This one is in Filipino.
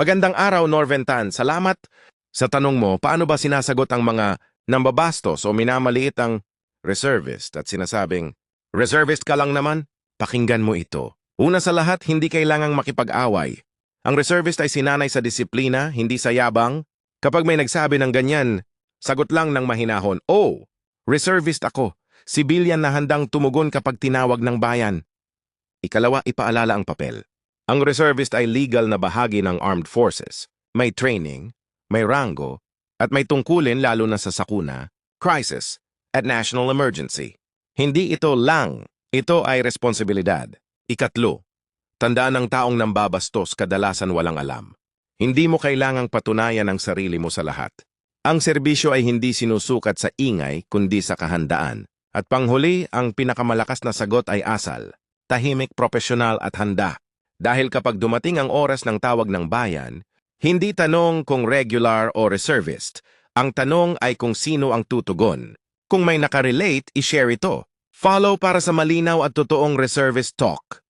Magandang araw, Norventan. Salamat sa tanong mo. Paano ba sinasagot ang mga nambabastos o minamaliit ang reservist at sinasabing, reservist ka lang naman? Pakinggan mo ito. Una sa lahat, hindi kailangang makipag-away. Ang reservist ay sinanay sa disiplina, hindi sa yabang. Kapag may nagsabi ng ganyan, sagot lang ng mahinahon, oh, reservist ako. Civilian na handang tumugon kapag tinawag ng bayan. Ikalawa, ipaalala ang papel. Ang reservist ay legal na bahagi ng armed forces. May training, may rango, at may tungkulin lalo na sa sakuna, crisis, at national emergency. Hindi ito lang, ito ay responsibilidad. Ikatlo, tandaan ng taong nambabastos kadalasan walang alam. Hindi mo kailangang patunayan ang sarili mo sa lahat. Ang serbisyo ay hindi sinusukat sa ingay kundi sa kahandaan. At panghuli, ang pinakamalakas na sagot ay asal, tahimik, propesyonal at handa. Dahil kapag dumating ang oras ng tawag ng bayan, hindi tanong kung regular o reservist. Ang tanong ay kung sino ang tutugon. Kung may nakarelate, i-share ito. Follow para sa malinaw at totoong reservist talk.